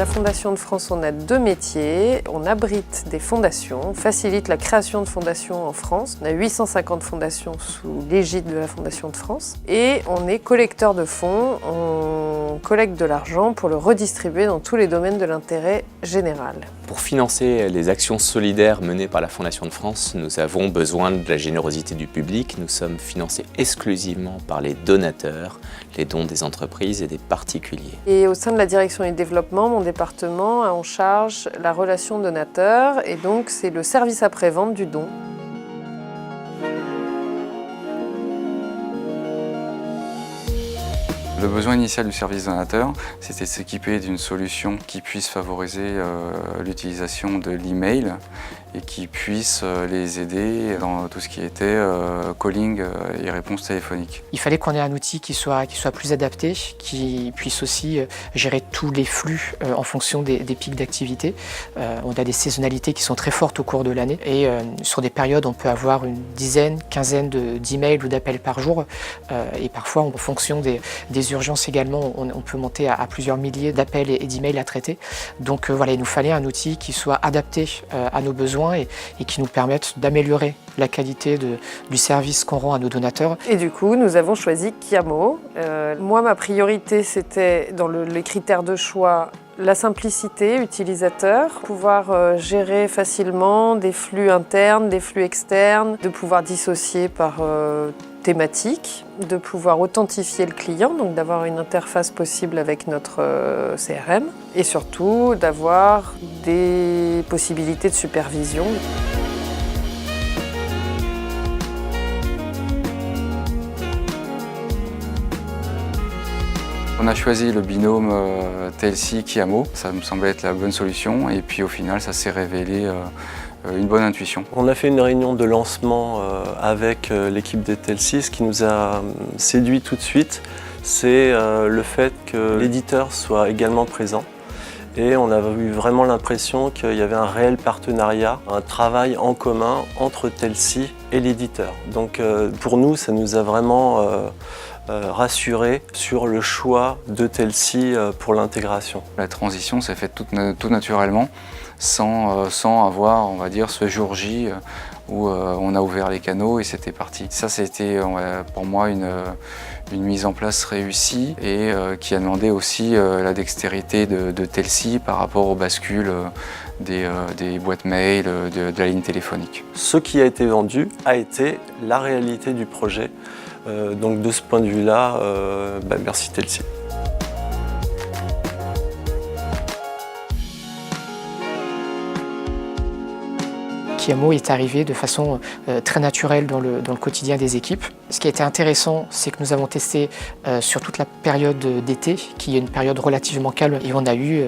La Fondation de France, on a 2 métiers. On abrite des fondations, on facilite la création de fondations en France. On a 850 fondations sous l'égide de la Fondation de France. Et on est collecteur de fonds, on collecte de l'argent pour le redistribuer dans tous les domaines de l'intérêt général. Pour financer les actions solidaires menées par la Fondation de France, nous avons besoin de la générosité du public. Nous sommes financés exclusivement par les donateurs, les dons des entreprises et des particuliers. Et au sein de la direction du développement, mon département a en charge la relation donateur et donc c'est le service après-vente du don. Le besoin initial du service donateur, c'était de s'équiper d'une solution qui puisse favoriser l'utilisation de l'email et qui puisse les aider dans tout ce qui était calling et réponse téléphonique. Il fallait qu'on ait un outil qui soit plus adapté, qui puisse aussi gérer tous les flux en fonction des pics d'activité. On a des saisonnalités qui sont très fortes au cours de l'année et sur des périodes on peut avoir une dizaine, quinzaine d'emails ou d'appels par jour et parfois en fonction des urgences également on peut monter à plusieurs milliers d'appels et d'emails à traiter. Donc voilà, il nous fallait un outil qui soit adapté à nos besoins et qui nous permettent d'améliorer la qualité du service qu'on rend à nos donateurs. Et du coup, nous avons choisi Kiamo. Moi, ma priorité, c'était dans les critères de choix, la simplicité utilisateur, pouvoir gérer facilement des flux internes, des flux externes, de pouvoir dissocier par thématique, de pouvoir authentifier le client, donc d'avoir une interface possible avec notre CRM et surtout d'avoir des possibilités de supervision. On a choisi le binôme TLC-Kiamo, ça me semblait être la bonne solution et puis au final ça s'est révélé une bonne intuition. On a fait une réunion de lancement avec l'équipe des TLC. Ce qui nous a séduit tout de suite, c'est le fait que l'éditeur soit également présent. Et on a eu vraiment l'impression qu'il y avait un réel partenariat, un travail en commun entre TLC et l'éditeur. Donc pour nous, ça nous a vraiment rassurés sur le choix de TLC pour l'intégration. La transition s'est faite tout naturellement, sans avoir, on va dire, ce jour J où on a ouvert les canaux et c'était parti. Ça, c'était pour moi une mise en place réussie et qui a demandé aussi la dextérité de TLC par rapport aux bascules des boîtes mail, de la ligne téléphonique. Ce qui a été vendu a été la réalité du projet. Donc de ce point de vue-là, merci TLC. Kiamo est arrivé de façon très naturelle dans le quotidien des équipes. Ce qui a été intéressant, c'est que nous avons testé sur toute la période d'été, qui est une période relativement calme, et on a eu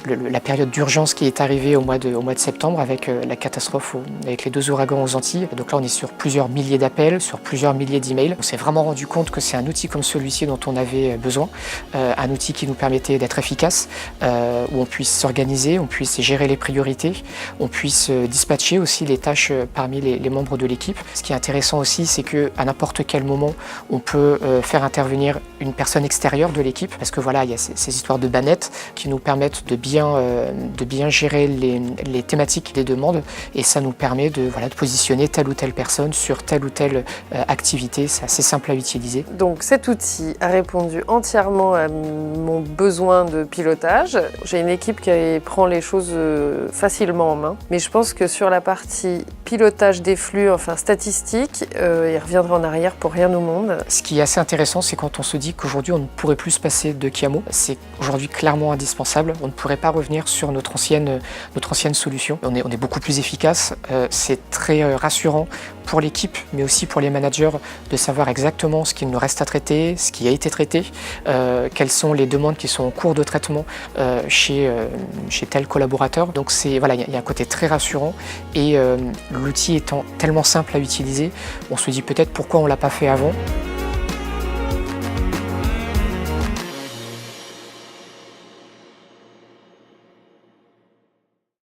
la période d'urgence qui est arrivée au mois de septembre avec la catastrophe, avec les 2 ouragans aux Antilles. Donc là, on est sur plusieurs milliers d'appels, sur plusieurs milliers d'emails. On s'est vraiment rendu compte que c'est un outil comme celui-ci dont on avait besoin, un outil qui nous permettait d'être efficace, où on puisse s'organiser, on puisse gérer les priorités, on puisse dispatcher aussi les tâches parmi les membres de l'équipe. Ce qui est intéressant aussi, c'est qu'à n'importe quel moment, on peut faire intervenir une personne extérieure de l'équipe, parce que voilà, il y a ces histoires de bannettes qui nous permettent de bien gérer les thématiques des demandes, et ça nous permet de positionner telle ou telle personne sur telle ou telle activité. C'est assez simple à utiliser. Donc cet outil a répondu entièrement à mon besoin de pilotage. J'ai une équipe qui prend les choses facilement en main, mais je pense que sur la partie pilotage des flux, enfin statistique, il reviendra en arrière pour rien au monde. Ce qui est assez intéressant, c'est quand on se dit qu'aujourd'hui on ne pourrait plus se passer de Kiamo. C'est aujourd'hui clairement indispensable. On ne pourrait pas revenir sur notre ancienne solution. On est beaucoup plus efficace. C'est très rassurant pour l'équipe, mais aussi pour les managers, de savoir exactement ce qu'il nous reste à traiter, ce qui a été traité, quelles sont les demandes qui sont en cours de traitement chez tel collaborateur. Donc il y a un côté très rassurant, et l'outil étant tellement simple à utiliser, on se dit peut-être pourquoi on ne l'a pas fait avant.